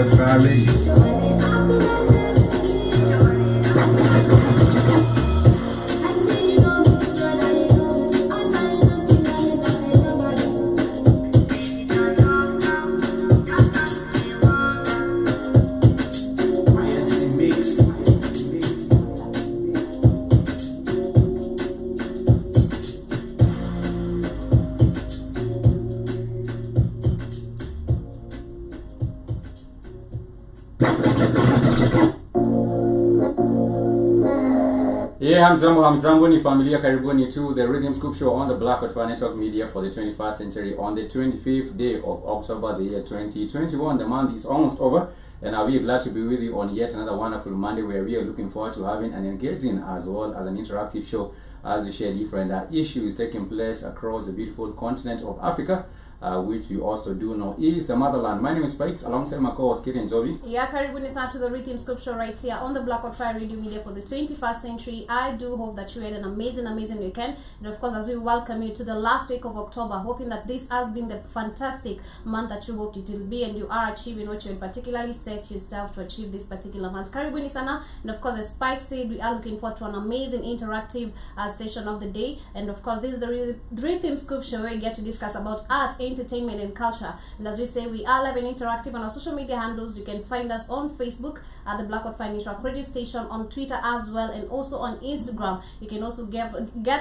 of Fire Radio. Hamzambo ni familia, karibuni to the Rhythm Scoop Show on the Black Fire Network Media for the 21st century on the 25th day of October, the year 2021. The month is almost over, and I'll be glad to be with you on yet another wonderful Monday where we are looking forward to having an engaging as well as an interactive show as we share different issues taking place across the beautiful continent of Africa, which we also do know is the motherland. My name is Spikes, alongside my co-host Kate and Zobi. Yeah, karibuni sana to the Rhythm Scoop Show right here on the Black Fire Radio Media for the 21st century. I do hope that you had an amazing weekend, and of course as we welcome you to the last week of October, hoping that this has been the fantastic month that you hoped it will be, and you are achieving what you particularly set yourself to achieve this particular month. Karibuni sana, and of course as Spike said, we are looking forward to an amazing interactive session of the day, and of course this is the Rhythm Scoop Show where we get to discuss about art, entertainment and culture. And as we say, we are live and interactive on our social media handles. You can find us on Facebook at the Black Fire Network Radio Station, on Twitter as well, and also on Instagram. You can also get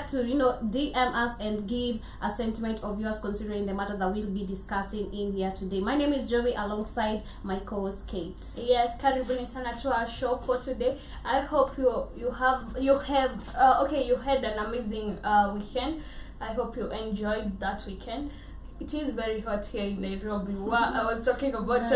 to DM us and give a sentiment of yours considering the matter that we'll be discussing in here today. My name is Joey alongside my co-host Kate. Yes, karibuni sana to our show for today. I hope you had an amazing weekend. I hope you enjoyed that weekend. It is very hot here in Nairobi. I was talking about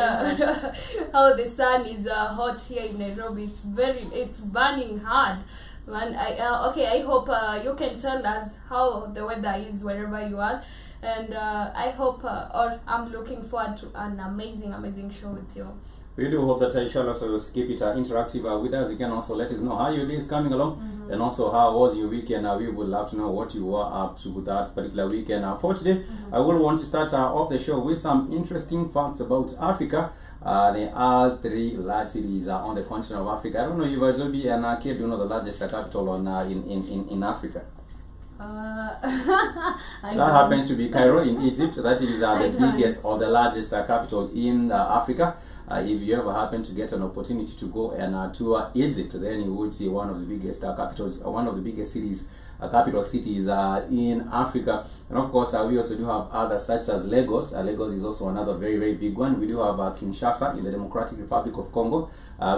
how the sun is hot here in Nairobi. It's burning hard. Man, I hope you can tell us how the weather is wherever you are, and I hope or I'm looking forward to an amazing show with you. We do hope that I shall also keep it interactive with us. You can also let us know how your day is coming along, and also how was your weekend. We would love to know what you were up to that particular weekend. For today, I will want to start off the show with some interesting facts about Africa. There are three large cities on the continent of Africa. I don't know if Azobi and Kate do know the largest capital in Africa. That happens to be Cairo in Egypt. That is the biggest or the largest capital in Africa. If you ever happen to get an opportunity to go and tour Egypt, then you would see one of the biggest capitals, one of the biggest cities, capital cities in Africa. And of course, we also do have others such as Lagos. Lagos is also another very big one. We do have Kinshasa in the Democratic Republic of Congo.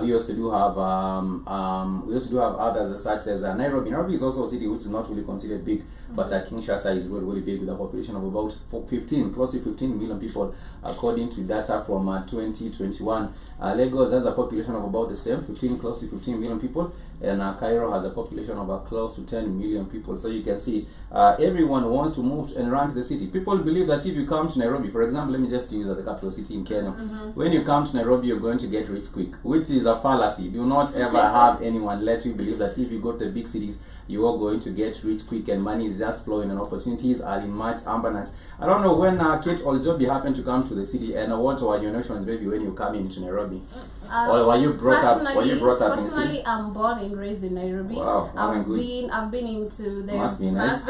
We also do have others such as Nairobi. Nairobi is also a city which is not really considered big, but Kinshasa is really big with a population of about close to 15 million people, according to data from 2021. Lagos has a population of about the same, close to 15 million people, and Cairo has a population of close to 10 million people. So you can see everyone wants to move and run to the city. People believe that if you come to Nairobi, for example, let me just use the capital city in Kenya. When you come to Nairobi, you're going to get rich quick, which is a fallacy. Do not ever have anyone let you believe that if you go to the big cities, you are going to get rich quick and money is just flowing and opportunities are in much abundance. I don't know when Kate or Joby happened to come to the city, and what were your notions maybe when you come into Nairobi? Or were you brought up in the city? Personally, I'm born and raised in Nairobi. Wow, I've been into the must be nice.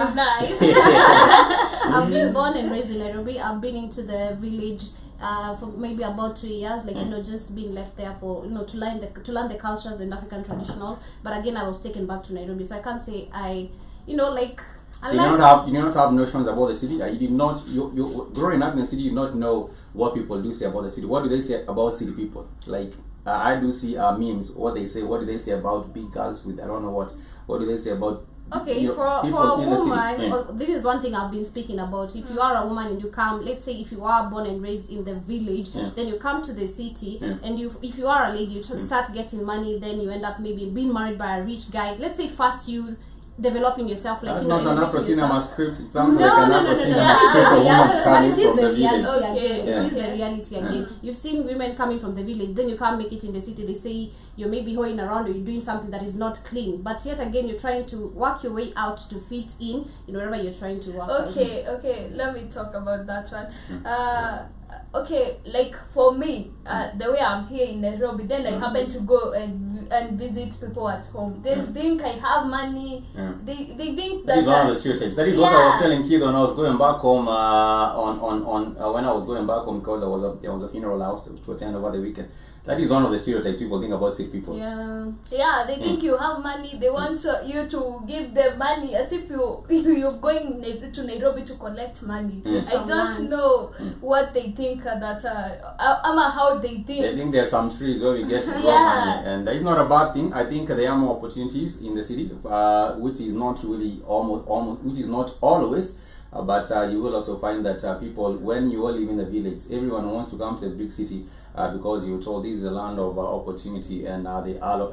I've been born and raised in Nairobi. I've been into the village for maybe about 2 years, just being left there for to learn the cultures and African traditional. But again, I was taken back to Nairobi, so I can't say So you don't have notions about the city. You did not. You growing up in the city, you not know what people do say about the city. What do they say about city people? I do see memes. What they say. What do they say about big girls with I don't know what. What do they say about? Okay, for a woman, this is one thing I've been speaking about. If you are a woman and you come, let's say if you are born and raised in the village, then you come to the city, and if you are a lady, you start getting money, then you end up maybe being married by a rich guy. Let's say first you developing yourself, like That's you know, not an elevating Afro cinema yourself. script. It sounds No, like an no, Afro no, no, cinema no, script of yeah, woman but coming it is from the the reality village. Okay, again. It is okay. the reality again. You've seen women coming from the village, then you can't make it in the city. They say you're maybe hoeing around or you're doing something that is not clean. But yet again, you're trying to work your way out to fit in wherever you're trying to work out. Okay, let me talk about that one. Okay, like for me, the way I'm here in Nairobi, then I happen to go and visit people at home. They think I have money. They think That that is one of the stereotypes. That is what I was Yeah. telling Kid when I was going back home when I was going back home, because there was a funeral house to attend over the weekend. That is one of the stereotypes people think about sick people. Yeah. they think you have money. They want you to give them money as if you're going to Nairobi to collect money. I Some don't lunch. know what they think that how they I think. think there are some trees where we get to grow Yeah. money, and it's not a bad thing. I think there are more opportunities in the city, which is not really which is not always. But you will also find that people, when you all live in the village, everyone wants to come to the big city because you're told this is a land of opportunity, and there are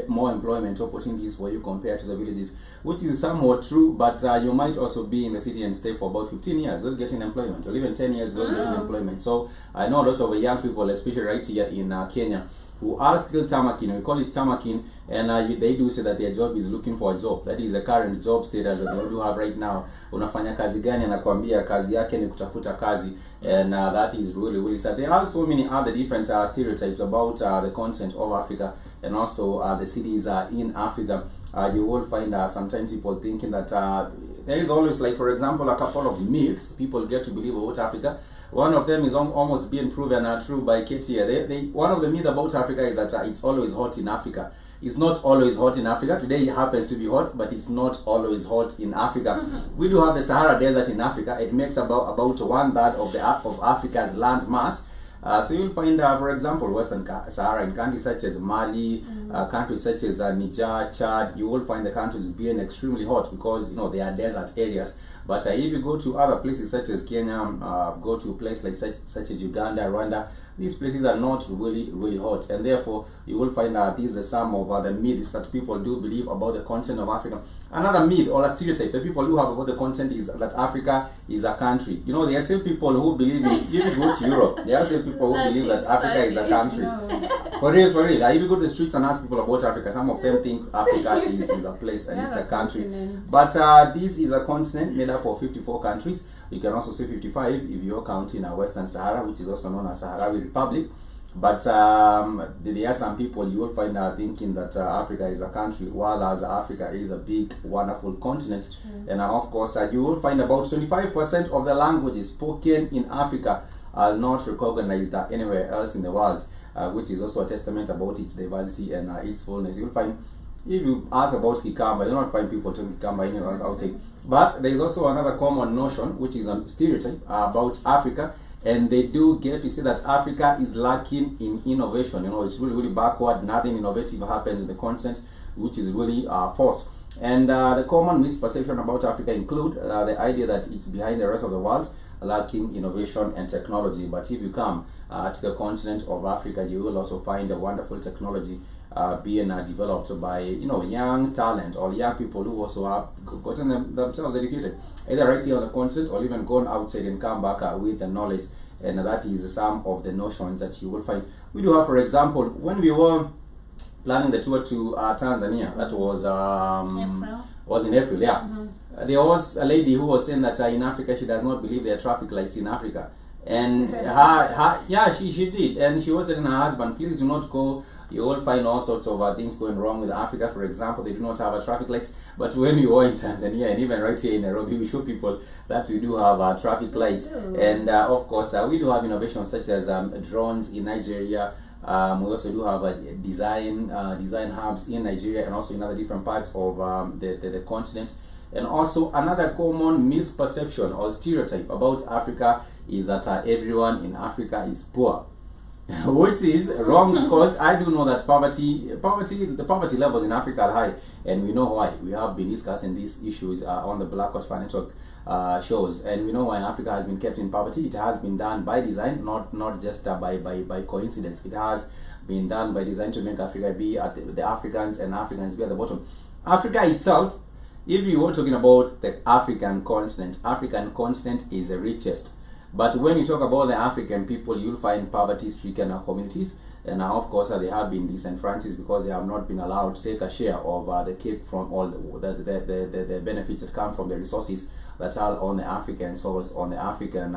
more employment opportunities for you compared to the villages, which is somewhat true. But you might also be in the city and stay for about 15 years without getting employment, or even 10 years without getting employment. So I know a lot of young people, especially right here in Kenya, who are still tamakin. We call it tamakin, and they do say that their job is looking for a job. That is the current job status that they do have right now. Unafanya kazi gani? Anakuambia kazi yake ni kutafuta kazi, and that is really sad. There are so many other different stereotypes about the continent of Africa, and also the cities in Africa. You will find sometimes people thinking that there is always, like for example, a couple of myths people get to believe about Africa. One of them is almost being proven true by Katie. One of the myths about Africa is that it's always hot in Africa. It's not always hot in Africa. Today it happens to be hot, but it's not always hot in Africa. We do have the Sahara Desert in Africa. It makes about 1/3 of Africa's land mass. So you'll find, for example, Western Sahara in countries such as Mali, countries such as Niger, Chad. You will find the countries being extremely hot because they are desert areas. But if you go to other places such as Kenya, go to a place like such as Uganda, Rwanda, these places are not really hot, and therefore you will find these are some of the myths that people do believe about the continent of Africa. Another myth or a stereotype that people do have about the continent is that Africa is a country. There are still people who believe if you go to Europe, there are still people who believe that Africa is a country. For real. If you go to the streets and ask people about Africa, some of them think Africa is a place and it's a country. But this is a continent made up of 54 countries. You can also say 55 if you're counting Western Sahara, which is also known as Sahrawi Republic. But there are some people you will find thinking that Africa is a country, while as Africa is a big, wonderful continent. And of course, you will find about 25% of the languages spoken in Africa are not recognized anywhere else in the world, which is also a testament about its diversity and its fullness. You'll find, if you ask about Kikamba, you'll not find people talking Kikamba anywhere else outside. But there is also another common notion, which is a stereotype about Africa, and they do get to say that Africa is lacking in innovation. It's really backward. Nothing innovative happens in the continent, which is really false. And the common misperception about Africa include the idea that it's behind the rest of the world, lacking innovation and technology. But if you come to the continent of Africa, you will also find a wonderful technology being developed by young talent or young people who also have gotten themselves educated, either right here on the continent or even gone outside and come back with the knowledge. And that is some of the notions that you will find. We do have, for example, when we were planning the tour to Tanzania, that was in April, yeah. There was a lady who was saying that in Africa she does not believe there are traffic lights in Africa, and she did, and she was telling her husband, please do not go. You will find all sorts of things going wrong with Africa. For example, they do not have traffic lights. But when we were in Tanzania and even right here in Nairobi, we show people that we do have traffic lights. And of course, we do have innovations such as drones in Nigeria. We also do have design hubs in Nigeria and also in other different parts of the continent. And also another common misperception or stereotype about Africa is that everyone in Africa is poor. Which is wrong, because I do know that the poverty levels in Africa are high, and we know why. We have been discussing these issues on the Black Watch Network shows, and we know why Africa has been kept in poverty. It has been done by design, not just by coincidence. It has been done by design to make Africa be at the Africans and Africans be at the bottom. Africa itself if you were talking about the African continent is the richest. But when you talk about the African people, you'll find poverty-stricken communities, and of course they have been disenfranchised because they have not been allowed to take a share of the cake from all the benefits that come from the resources that are on the African soils, on the African,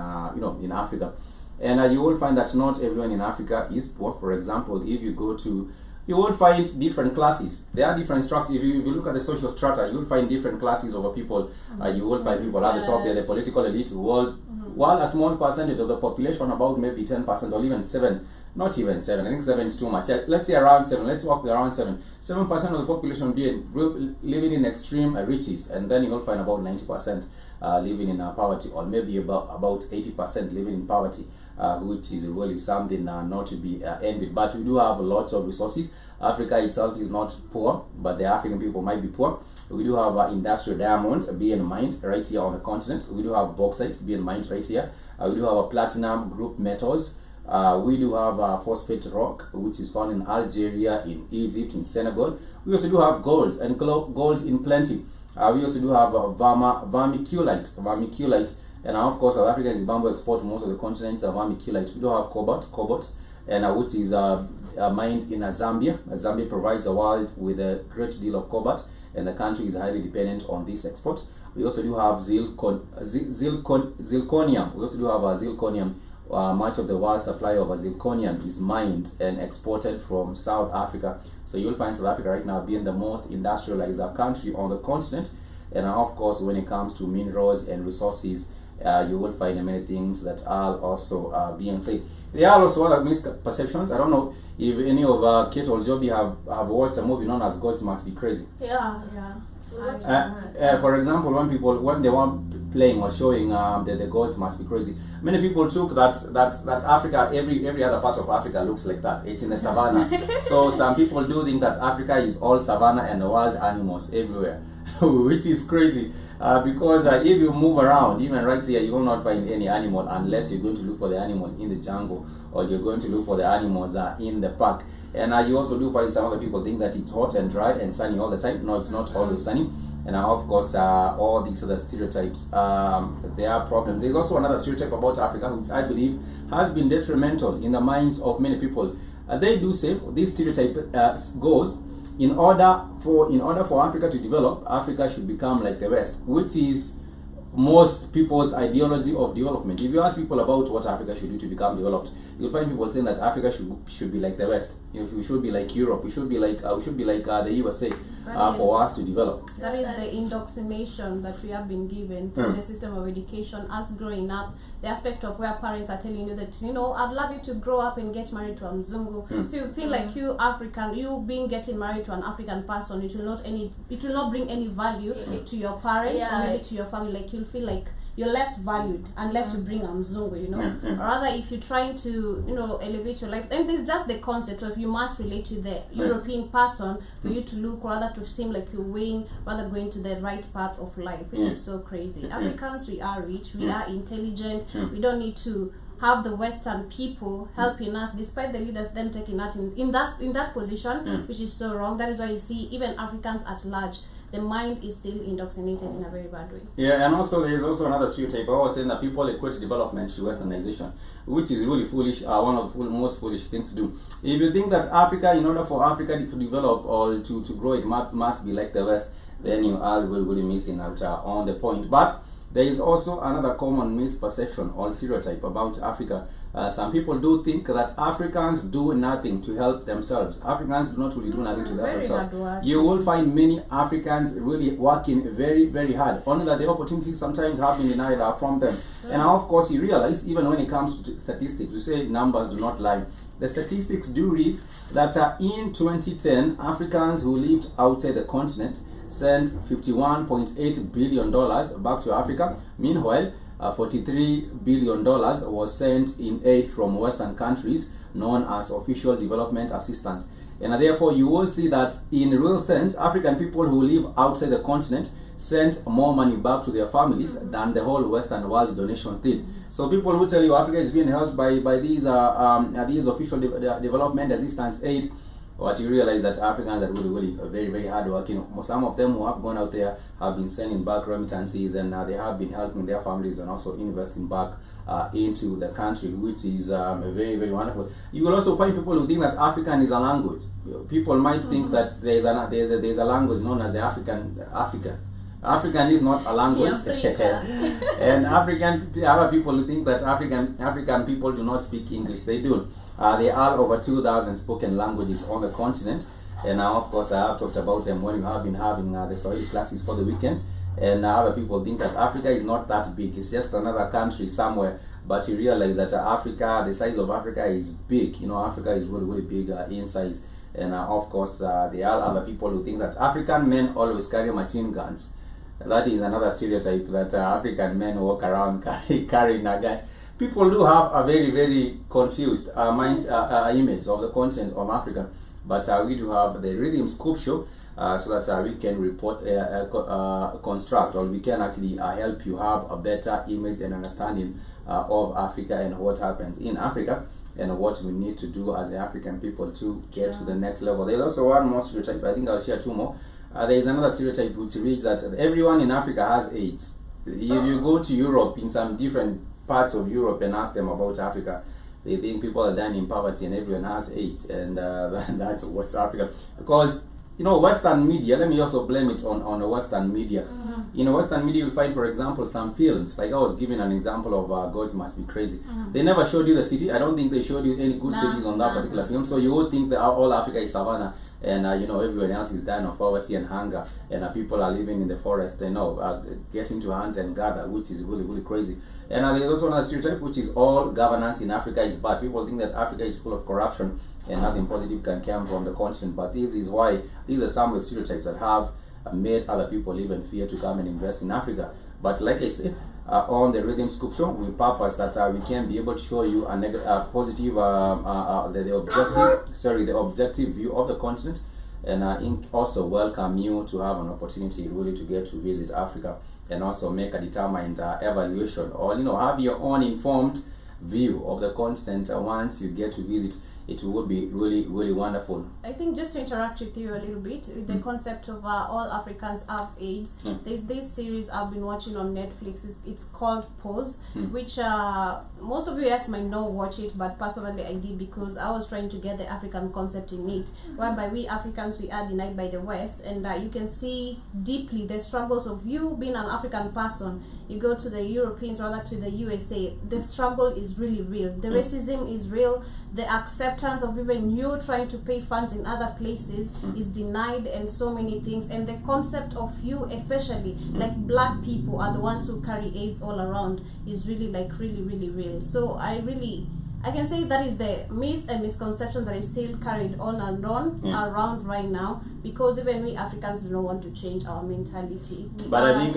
in Africa. And you will find that not everyone in Africa is poor. For example, if you go to, you will find different classes. There are different structures. If you look at the social strata, you will find different classes of people. You will find people at the top there, the political elite, while a small percentage of the population, about maybe 10% or even 7, not even 7, I think 7 is too much. Let's say around 7, let's walk around 7. 7% of the population living in extreme riches, and then you will find about 90% living in poverty, or maybe about 80% living in poverty. Which is really something not to be envied. But we do have lots of resources. Africa itself is not poor, but the African people might be poor. We do have industrial diamond being mined right here on the continent. We do have bauxite being mined right here. We do have platinum group metals. We do have phosphate rock, which is found in Algeria, in Egypt, in Senegal. We also do have gold, and gold in plenty. We also do have vermiculite. And of course, South Africa is Zimbabwe export to most of the continents of vermiculite. We do have cobalt, and which is mined in Zambia. Zambia provides the world with a great deal of cobalt, and the country is highly dependent on this export. We also do have zirconium. We also do have zirconium. Much of the world's supply of zirconium is mined and exported from South Africa. So you'll find South Africa right now being the most industrialized country on the continent. And of course, when it comes to minerals and resources, you will find many things that are also being said. There are also other misperceptions. I don't know if any of Kate or Joby have watched a movie known as Gods Must Be Crazy. Yeah. For example, when they were playing or showing that the gods must be crazy, many people took that Africa, every other part of Africa looks like that. It's in the savannah. So some people do think that Africa is all savannah and wild animals everywhere, which is crazy. Because if you move around, even right here, you will not find any animal unless you're going to look for the animal in the jungle, or you're going to look for the animals in the park. And you also do find some other people think that it's hot and dry and sunny all the time. No, it's not always sunny. And of course, all these other stereotypes, there are problems. There's also another stereotype about Africa, which I believe has been detrimental in the minds of many people. They do say this stereotype goes, in order for Africa to develop, Africa should become like the West, which is most people's ideology of development. If you ask people about what Africa should do to become developed, you'll find people saying that Africa should be like the West. We should be like Europe. We should be like the USA for us to develop. That is the indoctrination that we have been given through the system of education. Us growing up, the aspect of where parents are telling you that I'd love you to grow up and get married to a Mzungu. So you feel like you African, getting married to an African person, it will not bring any value to your parents or maybe to your family. Like you'll feel like you're less valued unless you bring a Mzungu, or rather if you're trying to elevate your life. And there's just the concept of you must relate to the European person for you to look, rather to seem like you're weighing, rather going to the right path of life, which is so crazy. Africans, we are rich, we are intelligent, we don't need to have the Western people helping us, despite the leaders them taking us in that position, which is so wrong. That is why you see even Africans at large, the mind is still indoctrinated in a very bad way. Yeah, and also there is also another stereotype. I was saying that people equate development to Westernization, which is really foolish. One of the most foolish things to do. If you think that Africa, in order for Africa to develop or to grow, it must be like the West, then you are really missing out on the point. But there is also another common misperception or stereotype about Africa. Some people do think that Africans do nothing to help themselves. Africans do not really do nothing to help themselves. You will find many Africans really working very, very hard, only that the opportunities sometimes have been denied from them. And of course, you realize, even when it comes to statistics, we say numbers do not lie. The statistics do read that in 2010, Africans who lived outside the continent sent $51.8 billion back to Africa. Meanwhile, $43 billion was sent in aid from Western countries known as official development assistance. And therefore, you will see that in real sense, African people who live outside the continent sent more money back to their families than the whole Western world donations did. So people who tell you Africa is being helped by these official development assistance aid, But you realize that Africans are really very, very hardworking. Some of them who have gone out there have been sending back remittances, and they have been helping their families and also investing back into the country, which is very, very wonderful. You will also find people who think that African is a language. People might think that there's a language known as the African. African is not a language. And other people who think that African people do not speak English. They do. There are over 2,000 spoken languages on the continent, and of course I have talked about them when we have been having the Swahili classes for the weekend. And other people think that Africa is not that big, it's just another country somewhere. But you realize that Africa, the size of Africa is big. You know, Africa is really big in size. And of course there are other people who think that African men always carry machine guns. That is another stereotype, that African men walk around carrying guns. People do have a very confused image of the continent of Africa, but we do have the Rhythm Scoop Show, so that we can construct, or we can actually help you have a better image and understanding of Africa and what happens in Africa, and what we need to do as the African people to get to the next level. There's also one more stereotype. I think I'll share two more. There is another stereotype which reads that everyone in Africa has AIDS. If you go to Europe, in some different parts of Europe, and ask them about Africa, they think people are dying in poverty and everyone has AIDS, and that's what's Africa. Because, you know, Western media, let me also blame it on the Western media. In Western media, you'll find, for example, some films, like I was giving an example of Gods Must Be Crazy. They never showed you the city. I don't think they showed you any good cities on that particular film. So you would think that all Africa is savannah, and you know, everyone else is dying of poverty and hunger, and people are living in the forest, you know, getting to hunt and gather, which is really crazy. And there's also another stereotype, which is all governance in Africa is bad. People think that Africa is full of corruption and nothing positive can come from the continent. But this is why these are some of the stereotypes that have made other people even fear to come and invest in Africa. But like I said, on the Rhythm Scoop Show, we purpose that we can be able to show you a positive, the objective view of the continent, and also welcome you to have an opportunity really to get to visit Africa, and also make a determined evaluation, or, you know, have your own informed view of the continent once you get to visit. It would be really wonderful. I think, just to interact with you a little bit with the concept of all Africans have AIDS, there's this series I've been watching on Netflix. It's called Pause, which most of you guys might not watch it, but personally I did, because I was trying to get the African concept in it, whereby we Africans, we are denied by the West, and you can see deeply the struggles of you being an African person. You go to the Europeans, rather to the USA, the struggle is really real. The racism is real. The acceptance of even you trying to pay funds in other places is denied, and so many things. And the concept of you, especially like black people are the ones who carry AIDS all around, is really really real. So I can say that is the myth and misconception that is still carried on and on around right now, because even we Africans do not want to change our mentality. But I think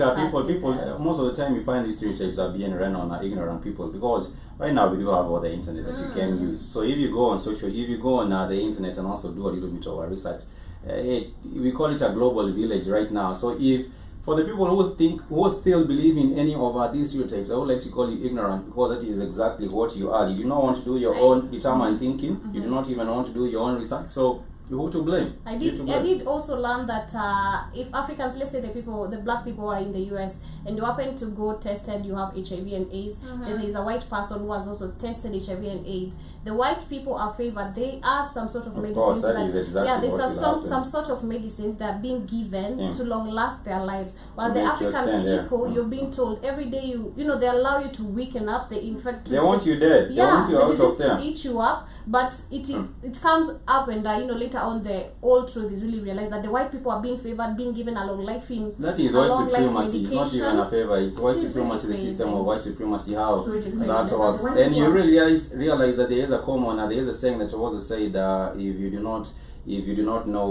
people most of the time you find these stereotypes are being run on ignorant people, because right now we do have all the internet that you can use. So if you go on the internet and also do a little bit of research, we call it a global village right now. So if for the people who still believe in any of these stereotypes, I would like to call you ignorant, because that is exactly what you are. You do not want to do your own determined thinking. You do not even want to do your own research. So who to blame? I did also learn that if Africans, let's say the black people are in the US and you happen to go tested, you have HIV and AIDS, then there's a white person who has also tested HIV and AIDS. The white people are favored. They are some sort of medicines. Course, that is exactly there's some sort of medicines that are being given to long last their lives. While the African people, you're being told every day, you know, they allow you to weaken up. They want you dead. They want you out of them. To eat you up. But it comes up, and you know, later on the old truth is really realized that the white people are being favored, being given a long life in. That is white supremacy. It's not even a favor. It's white supremacy. The system of white supremacy, how that works. And you realize that there is a common. There is a saying that was said: if you do not know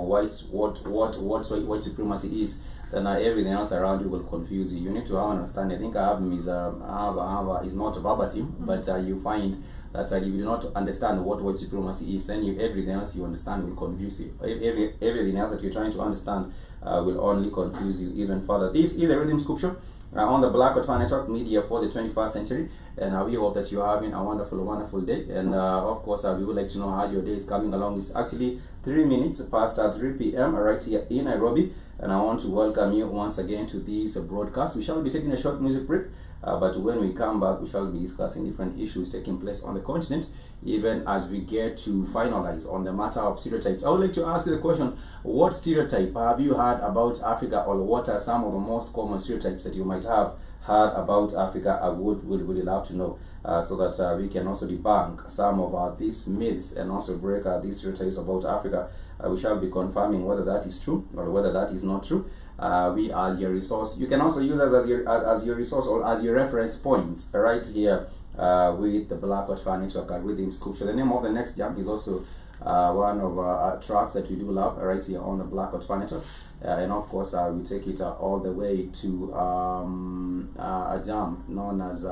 what white supremacy is, then everything else around you will confuse you. You need to have an understanding. I think Ahab is not verbatim, but you find that if you do not understand what white supremacy is, then everything else you understand will confuse you. Everything else that you're trying to understand will only confuse you even further. This is a Rhythm Scoop Show on the Black Hot Fan Network Media for the 21st century, and we hope that you're having a wonderful day. And of course, we would like to know how your day is coming along. It's actually 3 minutes past 3 p.m. right here in Nairobi, and I want to welcome you once again to this broadcast. We shall be taking a short music break, but when we come back, we shall be discussing different issues taking place on the continent, even as we get to finalize on the matter of stereotypes. I would like to ask you the question: what stereotype have you heard about Africa, or what are some of the most common stereotypes that you might have heard about Africa? I would really love to know, so that we can also debunk some of these myths and also break these stereotypes about Africa. We shall be confirming whether that is true or whether that is not true. We are your resource. You can also use us as your resource or as your reference points right here with the Black Hot Fan Network Rhythm Scoop Show. The name of the next jam is also one of our tracks that we do love right here on the Black Hot Fan Network, and of course we take it all the way to a jam known as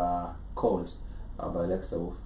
Cold by Alexa Wolf.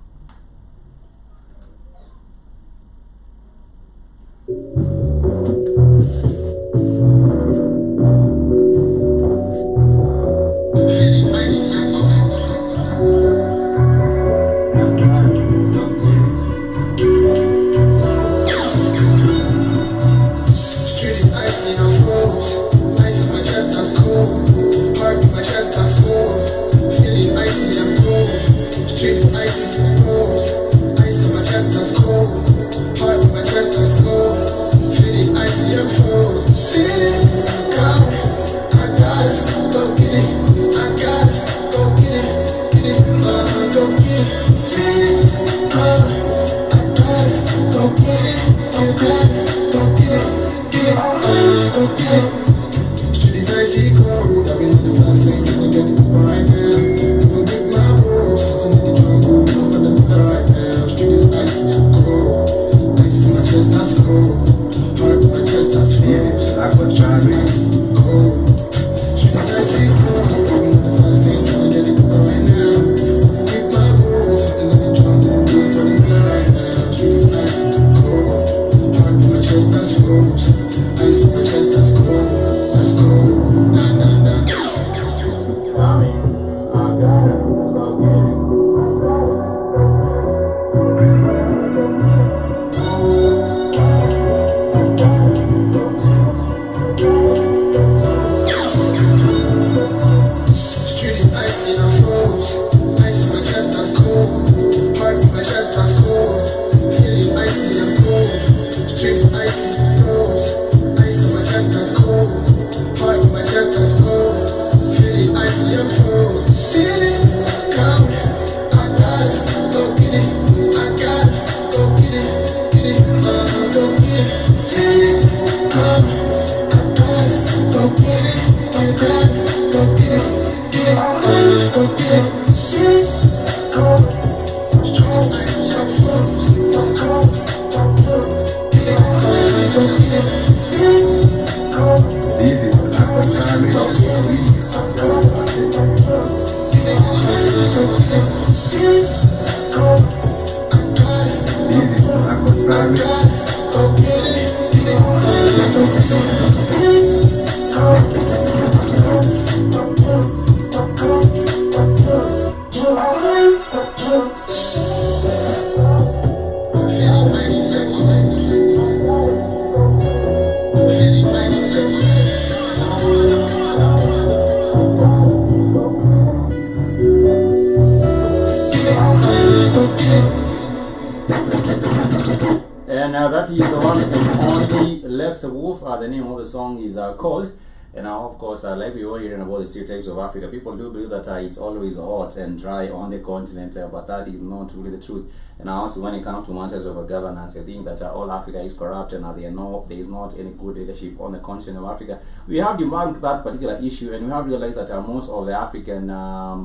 And that is the one and only Lex Wolf. The name of the song is called. And now, of course, like we were hearing about the stereotypes of Africa, people do believe that it's always hot and dry on the continent, but that is not really the truth. And also, when it comes to matters of governance, I think that all Africa is corrupt and there is not any good leadership on the continent of Africa. We have debunked that particular issue, and we have realized that most of the African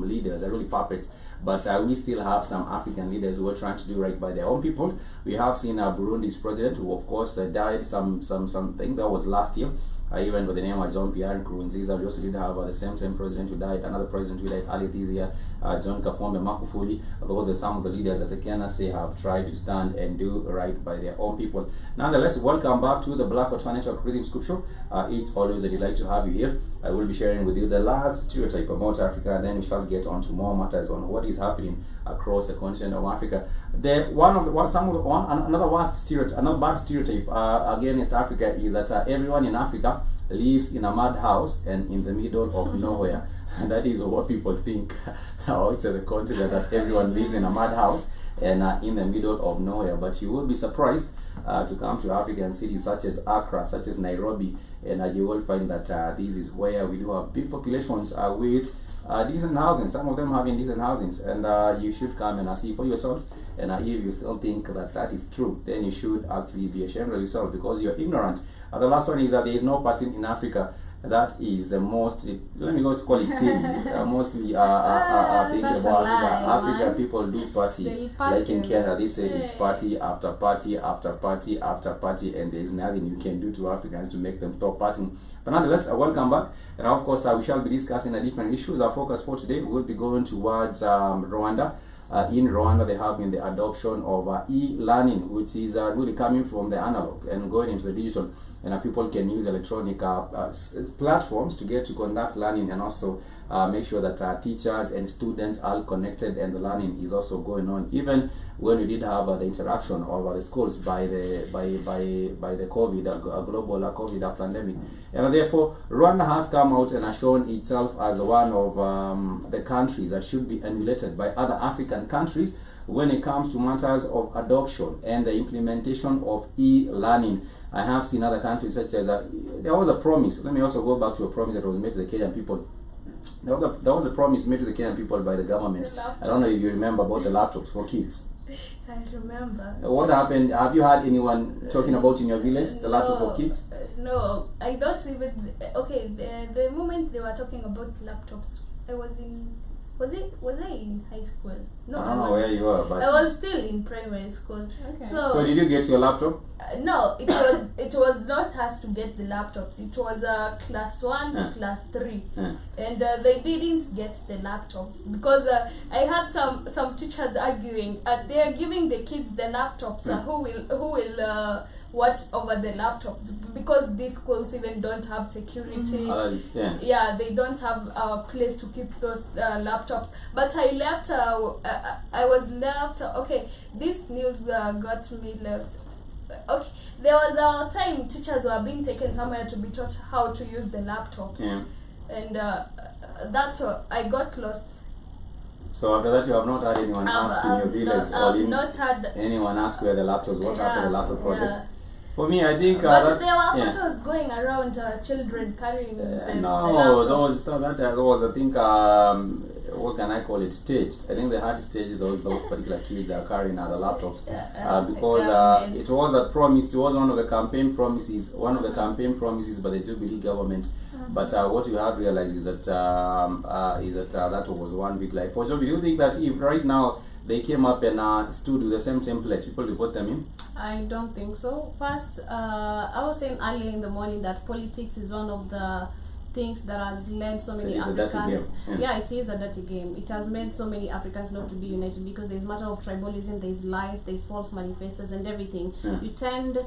leaders are really puppets. But we still have some African leaders who are trying to do right by their own people. We have seen Burundi's president, who of course died something that was last year. even by the name of John Pierre Nkurunziza. We also did have the same president who died, another president who died early this year, John Kapombe Magufuli. Those are some of the leaders that I can say have tried to stand and do right by their own people. Nonetheless, welcome back to the Blackwood Financial Rhythm Scoop Show. It's always a delight to have you here. I will be sharing with you the last stereotype about Africa, and then we shall get on to more matters on what is happening across the continent of Africa. Another bad stereotype against Africa is that everyone in Africa lives in a madhouse and in the middle of nowhere. And that is what people think outside the continent, that everyone lives in a madhouse and in the middle of nowhere. But you will be surprised to come to African cities such as Accra, such as Nairobi, and you will find that this is where we do have big populations with decent housing, some of them having decent housings, and you should come and see for yourself. And if you still think that that is true, then you should actually be ashamed of yourself because you're ignorant. The last one is that there is no party in Africa. That is the most, let me just call it silly. Mostly thinking about Africa, people do party. Like in Kenya, they say it's party after party after party after party, and there is nothing you can do to Africans to make them stop partying. But nonetheless, welcome back. And of course, we shall be discussing different issues. Our focus for today will be going towards Rwanda. In Rwanda, they have been the adoption of e-learning, which is really coming from the analog and going into the digital. And people can use electronic platforms to get to conduct learning, and also make sure that teachers and students are connected and the learning is also going on. Even when we did have the interruption of the schools by the COVID, global COVID pandemic, and therefore Rwanda has come out and has shown itself as one of the countries that should be emulated by other African countries when it comes to matters of adoption and the implementation of e-learning. I have seen other countries such as, there was a promise, let me also go back to a promise that was made to the Kenyan people. There was a promise made to the Kenyan people by the government. I don't know if you remember about the laptops for kids. I remember. What happened? Have you had anyone talking about in your village, the laptop for kids? No, I don't even, okay, the moment they were talking about laptops, I was I in high school? No, I don't know where you were, but I was still in primary school. Okay. So did you get your laptop? No, it was not us to get the laptops. It was class 1 to class 3, and they didn't get the laptops because I had some teachers arguing. They are giving the kids the laptops. Who will watch over the laptops, because these schools even don't have security. Yeah, they don't have a place to keep those laptops. But I left. I was left. Okay, this news got me left. Okay, there was a time teachers were being taken somewhere to be taught how to use the laptops, and that I got lost. So after that, you have not had anyone ask in your village not had anyone ask where the laptops, what happened to the laptop project? For me, I think but there were photos going around, children carrying the no, that was I think what can I call it, staged. I think they had staged those particular kids are carrying the laptops because it was a promise. It was one of the campaign promises. By the Jubilee government. But what you have realized is that that was one big lie. For Jubilee, do you think that if right now they came up and stood with the same template, people will vote them in? I don't think so. First, I was saying earlier in the morning that politics is one of the things that has led so many Africans. Yeah, it is a dirty game. It has made so many Africans not to be united because there's matter of tribalism, there's lies, there's false manifestos and everything. You tend,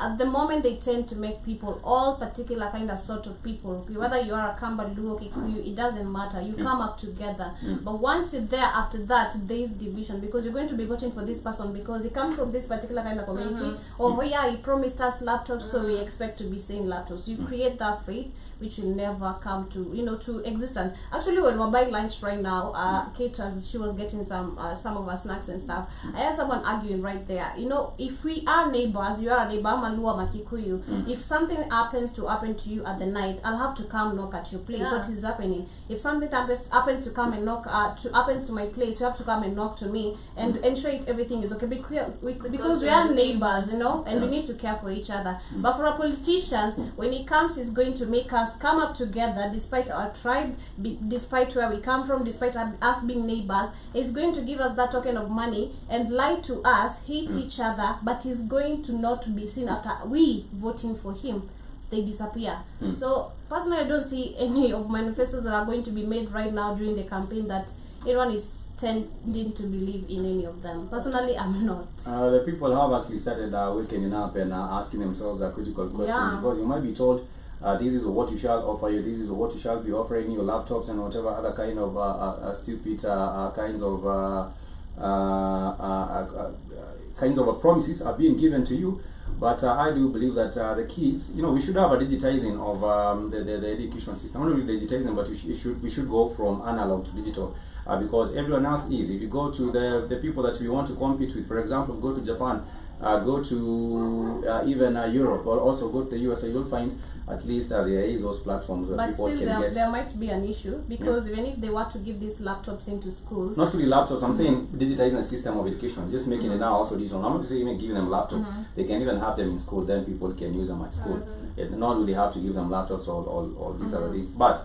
at the moment they tend to make people, all particular kind of sort of people, whether you are a Kamba, Luo, Kikuyu, it doesn't matter. You come up together. But once you're there, after that, there's division because you're going to be voting for this person because he comes from this particular kind of community. Or yeah, he promised us laptops, so we expect to be saying laptops. You create that faith which will never come to existence. Actually, when we're buying lunch right now, Kate, as she was getting some of our snacks and stuff, I had someone arguing right there. If we are neighbors, you are a neighbor, Malua, Makikuyu. If something happens to you at the night, I'll have to come knock at your place. What is happening? If something happens to come and knock happens to my place, you have to come and knock to me and ensure if everything is okay. Because we are neighbors, and we need to care for each other. But for our politicians, when it comes, it's going to make us come up together despite our tribe, despite where we come from, despite us being neighbors. It's going to give us that token of money and lie to us, hate each other, but is going to not be seen after we voting for him. they disappear. So personally, I don't see any of manifestos that are going to be made right now during the campaign that anyone is tending to believe in any of them. Personally, I'm not. The people have actually started waking up and asking themselves a critical question, because you might be told this is what we shall offer you, this is what we shall be offering you, laptops and whatever other kind of stupid kinds of promises are being given to you. But I do believe that the kids, we should have a digitizing of the education system. Not really digitizing, but we should go from analog to digital, because everyone else is. If you go to the people that we want to compete with, for example, go to Japan, go to even Europe, or also go to the USA, you'll find at least there is those platforms where but people still can get. There might be an issue, because even if they were to give these laptops into schools, not really laptops, I'm saying digitizing the system of education, just making it now also digital. I'm not saying even giving them laptops, they can even have them in school, then people can use them at school. It not really have to give them laptops or these other things. But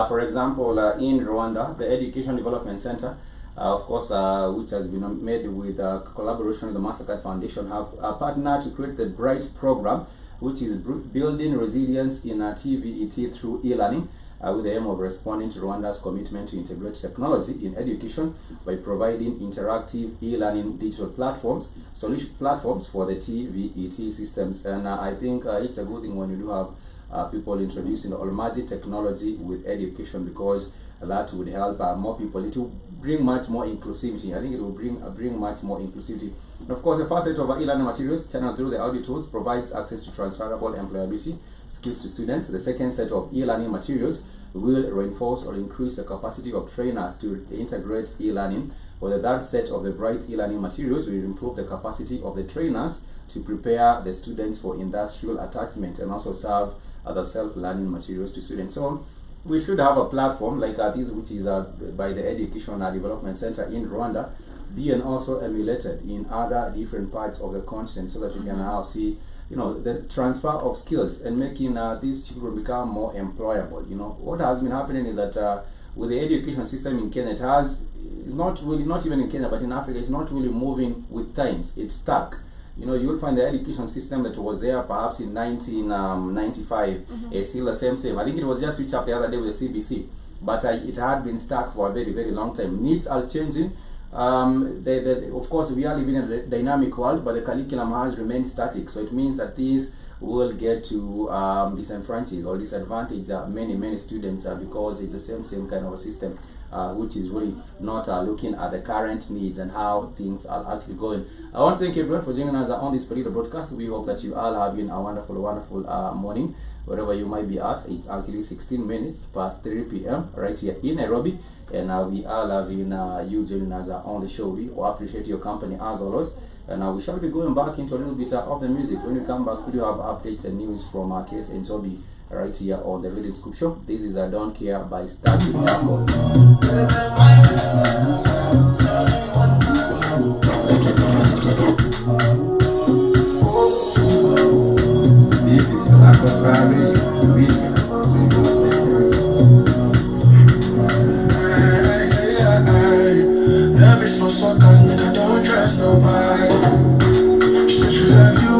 for example, in Rwanda, the Education Development Center, of course, which has been made with collaboration with the Mastercard Foundation, have partnered to create the Bright program, which is building resilience in TVET through e-learning, with the aim of responding to Rwanda's commitment to integrate technology in education by providing interactive e-learning digital platforms, solution platforms for the TVET systems. And I think it's a good thing when you do have people introducing the Olmaji technology with education, because that would help more people. It will bring much more inclusivity. I think it will bring much more inclusivity. And of course, the first set of e-learning materials channeled through the audio tools provides access to transferable employability skills to students. The second set of e-learning materials will reinforce or increase the capacity of trainers to integrate e-learning, while the third set of the Bright e-learning materials will improve the capacity of the trainers to prepare the students for industrial attachment and also serve other self-learning materials to students. So we should have a platform like this, which is by the Education Development Center in Rwanda, being also emulated in other different parts of the continent, so that we can now see, the transfer of skills and making these children become more employable. What has been happening is that with the education system in Kenya, it's not really, not even in Kenya, but in Africa, it's not really moving with times. It's stuck. You'll find the education system that was there perhaps in 1995 is still the same. I think it was just switched up the other day with the CBC, but it had been stuck for a very, very long time. Needs are changing. Of course, we are living in a dynamic world, but the curriculum has remained static. So it means that these will get to disenfranchise or disadvantage many students because it's the same kind of a system, which is really not looking at the current needs and how things are actually going. I want to thank everyone for joining us on this particular broadcast. We hope that you all have been a wonderful morning, wherever you might be at. It's actually 16 minutes past 3 p.m. right here in Nairobi, and we all have been you joining us on the show. We appreciate your company as always. And we shall be going back into a little bit of the music. When we come back, we do have updates and news from Kate and Toby right here on the Rhythm Scoop Show. This is I Don't Care by Starkey Records. This is Black Friday. Love is for suckers, nigga, don't trust nobody. She said she love you,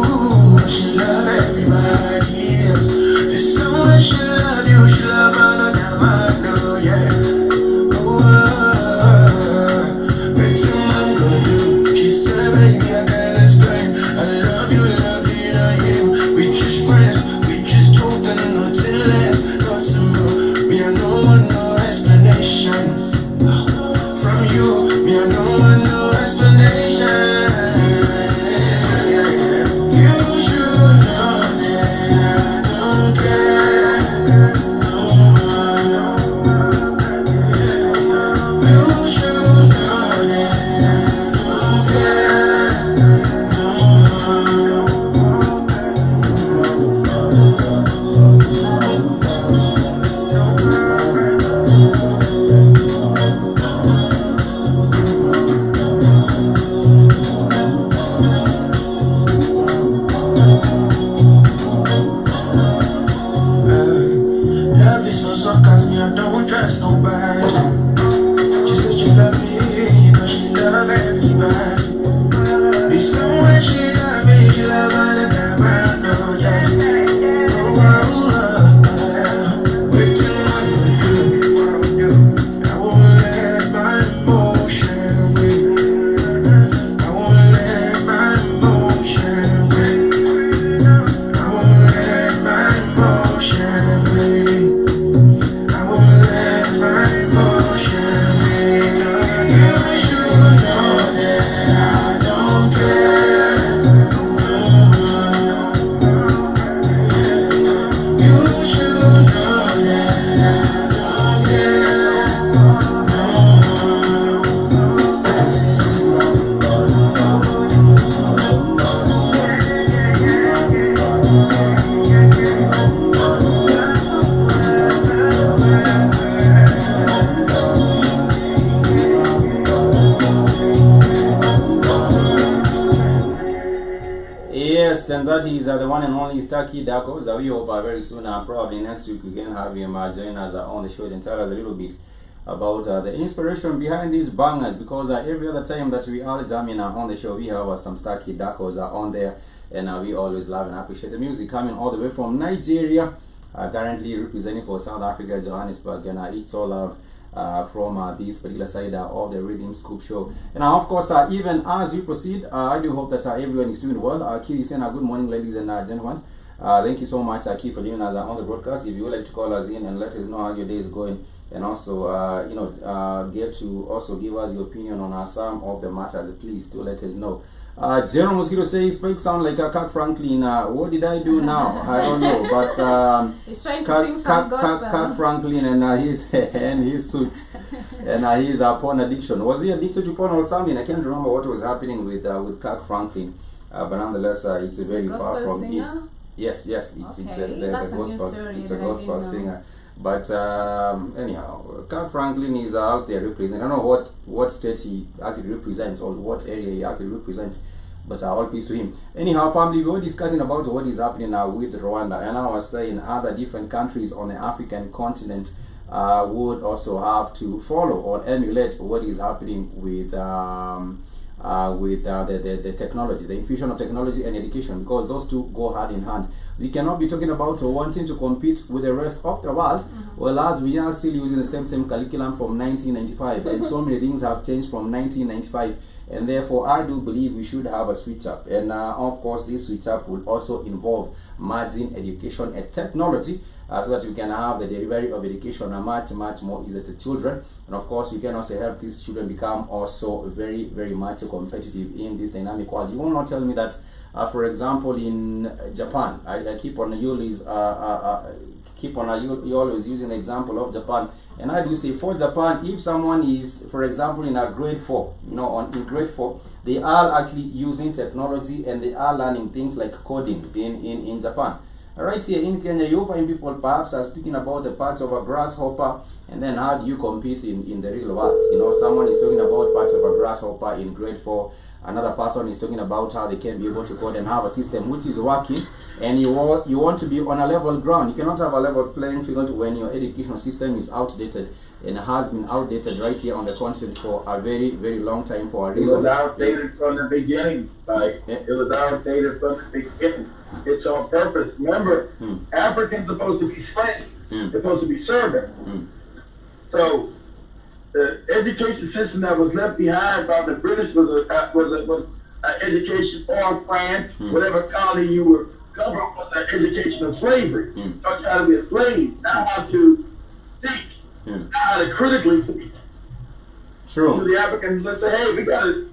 but she love everybody else. This summer she love you, she love another man, no, yeah. What I'm gonna do? She said, baby, I can't explain. I love you, not him. We just friends, we just talk and nothing less, nothing more. Me, I don't want no explanation from you. Me, I don't want no explanation. Yes, and that is the one and only Starkey Darko. We hope very soon, probably next week, we can have him join us on the show and tell us a little bit about the inspiration behind these bangers, because every other time that we always on the show, we have some Starkey Darkos on there, and we always love and appreciate the music coming all the way from Nigeria, currently representing for South Africa, Johannesburg, and it's all love from this particular side of the Rhythm Scoop Show. And of course, even as we proceed, I do hope that everyone is doing well. Keith is saying good morning, ladies and gentlemen. Thank you so much, Keith, for leaving us on the broadcast. If you would like to call us in and let us know how your day is going, and also get to also give us your opinion on some of the matters, please do let us know. General Mosquito says, "Fake sound like a Kirk Franklin." What did I do now? I don't know, but he's trying to sing some gospel. Kirk Franklin and his suit and his porn addiction. Was he addicted to porn or something? I can't remember what was happening with Kirk Franklin, but nonetheless, it's a very gospel far from singer? it. Yes, it's Okay, the that's a new gospel. story It's a that I gospel didn't know. singer. But anyhow, Kirk Franklin is out there representing. I don't know what state he actually represents or what area he actually represents, but all peace to him. Anyhow, family, we were discussing about what is happening now with Rwanda, and I was saying other different countries on the African continent would also have to follow or emulate what is happening with the technology, the infusion of technology and education, because those two go hand in hand. We cannot be talking about wanting to compete with the rest of the world, well, as we are still using the same curriculum from 1995, and so many things have changed from 1995, and therefore I do believe we should have a switch up, and of course this switch up will also involve merging education and technology, so that we can have the delivery of education much more easier to children, and of course we can also help these children become also very much competitive in this dynamic world. You will not tell me that for example in Japan, I keep on you always using the example of Japan, and I do say for Japan, if someone is, for example, in a grade 4, in grade 4, they are actually using technology and they are learning things like coding in Japan. Right here in Kenya, you find people perhaps are speaking about the parts of a grasshopper, and then how do you compete in the real world? Someone is talking about parts of a grasshopper in grade 4, another person is talking about how they can be able to code and have a system which is working, and you want to be on a level ground. You cannot have a level playing field when your educational system is outdated, and has been outdated right here on the continent for a very long time for a reason. It was outdated from the beginning. It was outdated from the beginning. It's on purpose. Remember, Africans are supposed to be slaves. They're supposed to be servants. So the education system that was left behind by the British was an education, or France, whatever colony you were covered, was an education of slavery. Taught you how to be a slave, not how to think, not how to critically think. True. So the Africans, let's say, hey, we gotta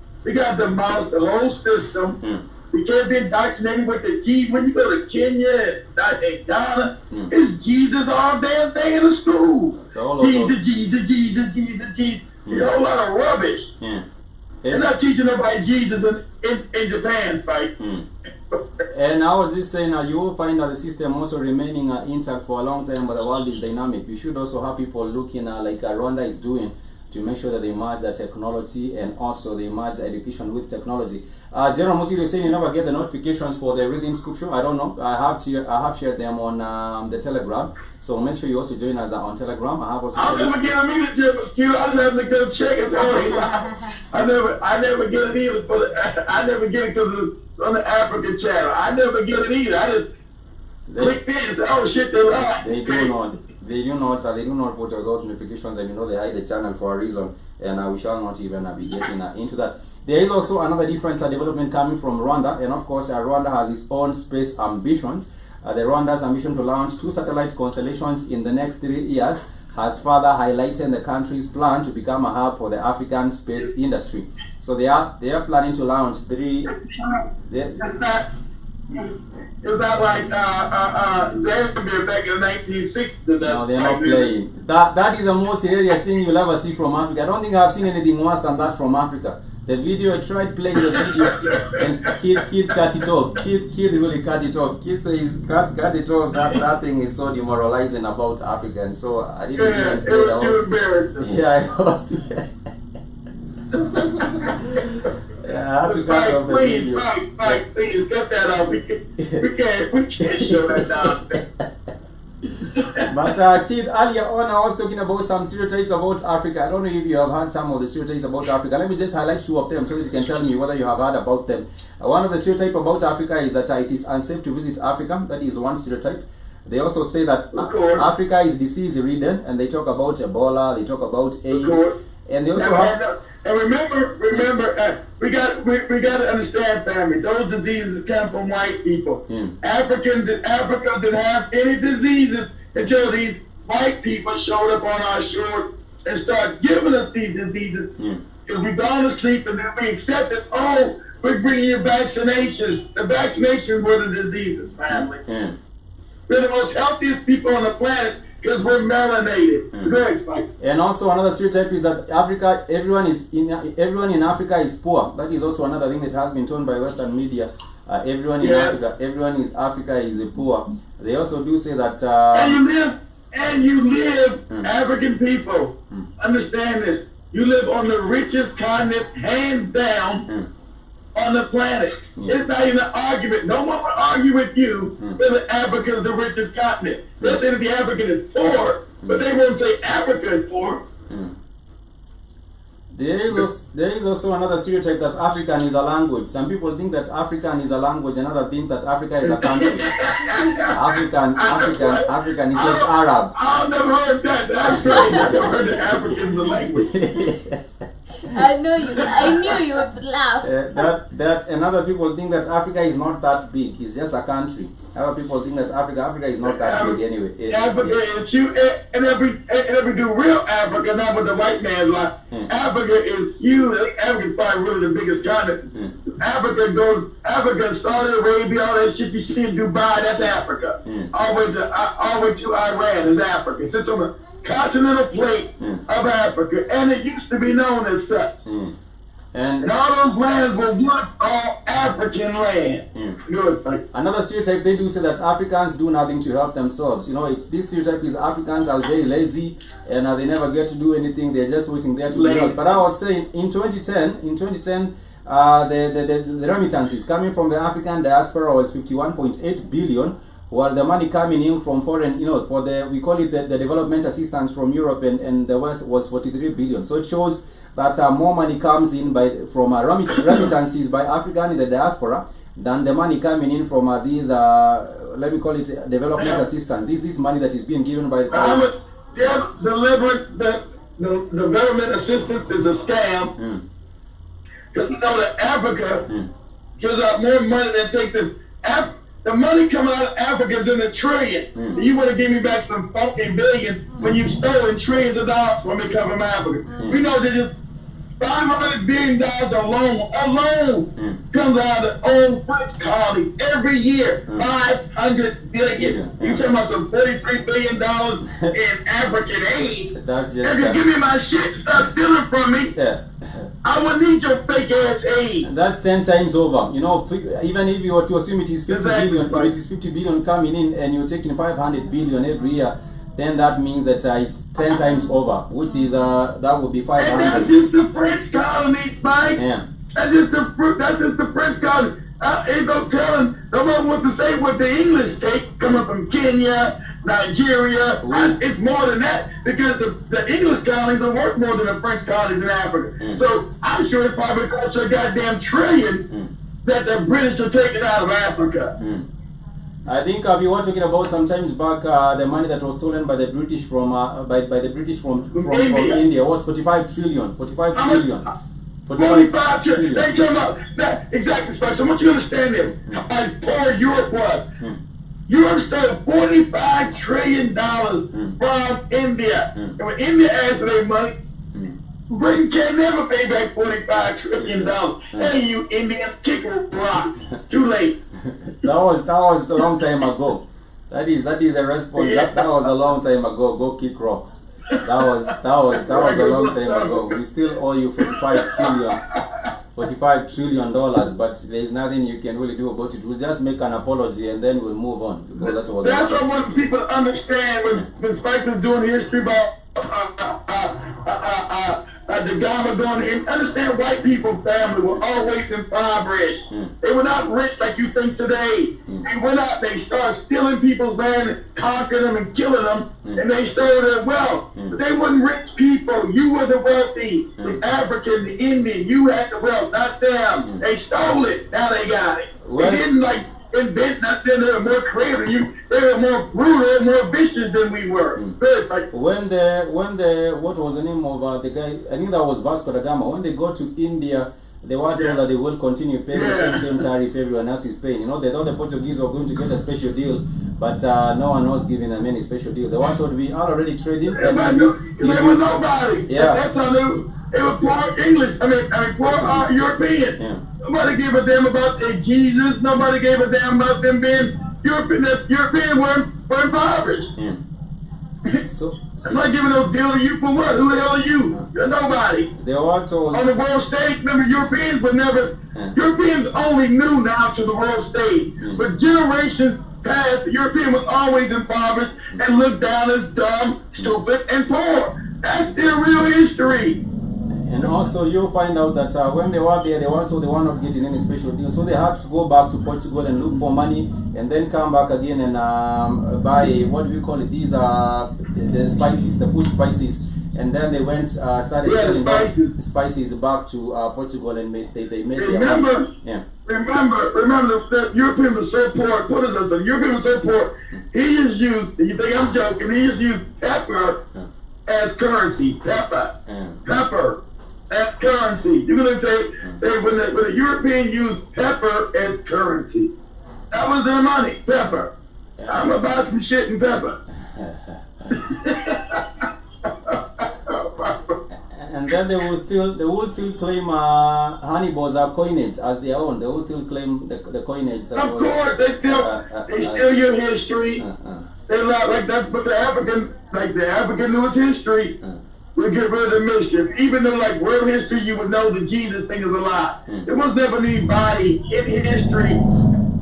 demolish the whole system. We can't be indoctrinated with the Jesus. When you go to Kenya and Ghana, it's Jesus all damn day in the school. Jesus. A whole lot of rubbish. They're not teaching nobody Jesus in Japan, right? And I was just saying, you will find that the system also remaining intact for a long time, but the world is dynamic. You should also have people looking like Rwanda is doing, to make sure that they merge the technology and also they merge the education with technology. General Musili is saying you never get the notifications for the Rhythm Scoop Show. I don't know. I have shared them on the Telegram, so make sure you also join us on Telegram. I have also. I'll never get a meeting, Mosquito. I just have to go check it out. I never get it either. But I never get it because it's on the African channel. I never get it either. I just click in and say, oh shit, they're right. They do not. They do not put those notifications, and they hide the channel for a reason, and we shall not even be getting into that. There is also another different development coming from Rwanda, and of course Rwanda has its own space ambitions. The Rwanda's ambition to launch 2 satellite constellations in the next 3 years has further highlighted the country's plan to become a hub for the African space industry. So they are planning to launch 3. It's not like Zambia back in the 1960s. No, they're not playing. That is the most hilarious thing you'll ever see from Africa. I don't think I've seen anything worse than that from Africa. The video, I tried playing the video, and Kid cut it off. Kid really cut it off. Kid says, cut it off. That thing is so demoralizing about Africans. So I didn't even play the whole. Embarrassing. Yeah, it was too Yeah, I have to cut off the please, video. Mike, please cut that off. We can't show that nonsense. But Kid, earlier on I was talking about some stereotypes about Africa. I don't know if you have heard some of the stereotypes about Africa. Let me just highlight two of them so that you can tell me whether you have heard about them. One of the stereotypes about Africa is that it is unsafe to visit Africa. That is one stereotype. They also say that Africa is disease-ridden, and they talk about Ebola, they talk about AIDS, and they also have... And remember, we got to understand, family. Those diseases come from white people. Africa didn't have any diseases until these white people showed up on our shores and started giving us these diseases. Because we gone to sleep and then we accepted, oh, we're bringing you vaccinations. The vaccinations were the diseases, family. We're the most healthiest people on the planet because we're melanated. Go ahead, Spike. And also another stereotype is that everyone in Africa is poor. That is also another thing that has been told by Western media. Everyone in Africa is poor. They also do say that. And you live, African people. Understand this. You live on the richest continent, hands down. On the planet. It's not even an argument. No one will argue with you whether Africa is the richest continent. They'll say that the African is poor, but they won't say Africa is poor. There is also another stereotype that African is a language. Some people think that African is a language, and others think that Africa is a country. African is like Arab. I've never heard that. That's crazy. I've never heard that African is a language. I knew you would laugh. And other people think that Africa is not that big. It's just a country. Other people think that Africa is not that big anyway. Africa is huge, and if we do real Africa, not what the white man's like. Africa is huge. Africa is probably really the biggest continent. Africa, Saudi Arabia, all that shit you see in Dubai, that's Africa. All the way to Iran is Africa. It sits on the continental plate of Africa, and it used to be known as such. And all those lands were once all African land. Another stereotype, they do say that Africans do nothing to help themselves. You know, this stereotype is Africans are very lazy and they never get to do anything. They're just waiting there to be helped. But I was saying, in 2010, the remittances coming from the African diaspora was 51.8 billion. While the money coming in from foreign, we call it the development assistance from Europe and the West was 43 billion. So it shows that more money comes in from remittances by African in the diaspora than the money coming in from these, let me call it development assistance. This money that is being given by the the development assistance is a scam. Because you know that Africa gives out more money than it takes in. The money coming out of Africa is in a trillion. You want to give me back some fucking billion when you've stolen trillions of dollars from me coming from Africa. We know that just $500 billion alone comes out of the old French colonies every year. 500 billion. You talking about some $43 billion in African aid? That's just if you give me my shit, stop stealing from me. I wouldn't need your fake ass aid. That's 10 times over. You know, even if you were to assume it is 50 billion, if it is 50 billion coming in and you're taking 500 billion every year, then that means that it's 10 times over, which is that would be 500. And that's just the French colonies, Mike. That's just the French colonies. Ain't no telling. Nobody wants to say what the English take coming from Kenya, Nigeria. It's more than that because the English colonies are worth more than the French colonies in Africa. So I'm sure it probably costs a goddamn trillion that the British are taking out of Africa. I think we were talking about some times back the money that was stolen by the British from India was 45 trillion. 45 trillion. 45 trillion. They come up. Exactly, Special. I want you to understand this. How poor Europe was. Europe stole $45 trillion from India. And when India asked for their money, Britain can never pay back $45 trillion. Hey, you Indians, kick rocks. It's too late. That was a long time ago. That is a response. That was a long time ago. Go kick rocks. That was a long time ago. We still owe you $45 trillion, but there is nothing you can really do about it. We'll just make an apology and then we'll move on because that's what I want people to understand when Spike is doing history about the Gama going in. Understand, white people family were always impoverished. They were not rich like you think today. They went out, they started stealing people's land, and conquering them and killing them, and they stole their wealth. But they weren't rich people. You were the wealthy, the African, the Indian. You had the wealth, not them. They stole it. Now they got it. They didn't like invent nothing. They were more creative than you. They were more brutal, more vicious than we were. Like, when what was the name of the guy? I think that was Vasco da Gama. When they go to India, they were told that they will continue paying the same tariff everyone else is paying. You know, they thought the Portuguese were going to get a special deal, but no one was giving them any special deal. They were told we are already trading. They were nobody. Yeah. That's how they were poor English. I mean poor European. Yeah. Nobody gave a damn about their Jesus. Nobody gave a damn about them being European. The European were impoverished. Yeah. So I'm not giving no deal to you for what? Who the hell are you? You're nobody. they were told On the world stage, remember, Europeans were never. Europeans only knew now to the world stage. But generations past, the European was always impoverished and looked down as dumb, stupid, and poor. That's their real history. And also, you'll find out that when they were there, they were told they were not getting any special deal, so they had to go back to Portugal and look for money, and then come back again and buy, what do we call it? These are the spices, the food spices, and then they went started selling those spices back to Portugal, and they made their money. Yeah. Remember, the European was so poor. What is this? The European was so poor. He just used. You think I'm joking? He just used pepper as currency. Pepper. As currency. You're gonna say when the European used pepper as currency. That was their money, pepper. I'm gonna buy some shit in pepper. And then they will still claim Hannibal's coinage as their own. They will still claim the coinage. That of course, they steal your history. They like that's what the African knew its history. We get rid of the mischief. Even though, like, world history, you would know the Jesus thing is a lie. There was never anybody in history,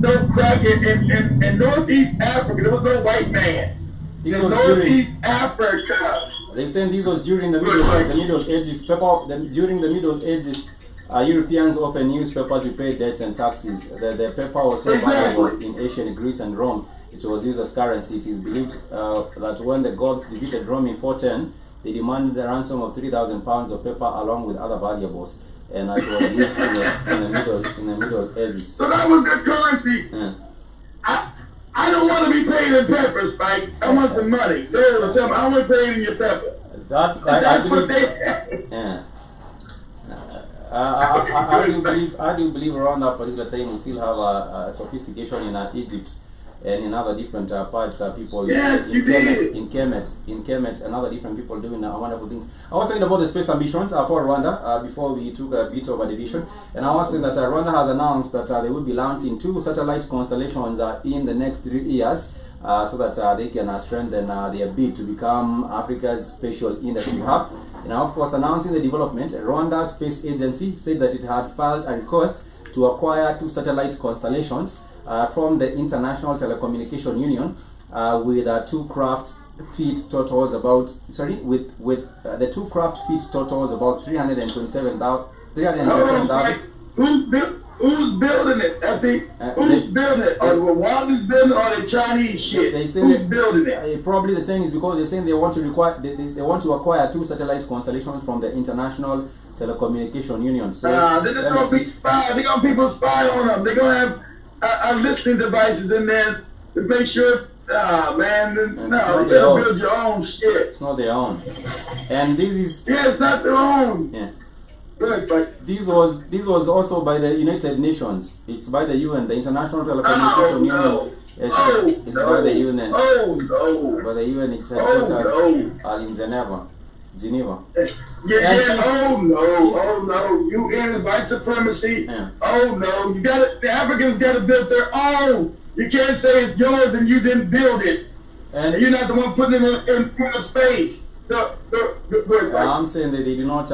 no crack in Northeast Africa. There was no white man. In Northeast Africa. They said this was during the Middle Ages. During the Middle Ages, Europeans often used paper to pay debts and taxes. The paper was so valuable in ancient Greece and Rome. It was used as currency. It is believed that when the Goths defeated Rome in 410, they demanded the ransom of 3,000 pounds of paper along with other valuables, and it was used in the Middle Ages. So that was good currency. Yes. I don't want to be paid in pepper, Spike. I want some money. I want to pay in your pepper. I do believe around that particular time we still have a sophistication in Egypt and in other different parts, people in Kemet and other different people doing wonderful things. I was talking about the space ambitions for Rwanda before we took a bit of a division, and I was saying that Rwanda has announced that they will be launching 2 satellite constellations in the next 3 years, so that they can strengthen their bid to become Africa's special industry hub. And of course, announcing the development, Rwanda Space Agency said that it had filed a request to acquire 2 satellite constellations from the International Telecommunication Union with 2 craft feet totals about the 2 craft feet totals about 327,000. Who's building it? That's it. Who's building it? Are the Rwandans building it or the Chinese shit? They say who's building it? Probably the Chinese, because they're saying they want to acquire 2 satellite constellations from the International Telecommunication Union. So they're just gonna be spied. They're gonna people spy on them. They're gonna have listening devices in there to make sure. Man, no, you gotta build your own shit. It's not their own. And this is it's not their own. Yeah. This was also by the United Nations. It's by the UN, the International Telecommunication Union. It's by the UN. By the UN, it's headquarters in Geneva. Oh no, UN is white supremacy. Yeah. Oh no, the Africans gotta build their own. You can't say it's yours and you didn't build it. And you're not the one putting it in space. I'm saying that they did not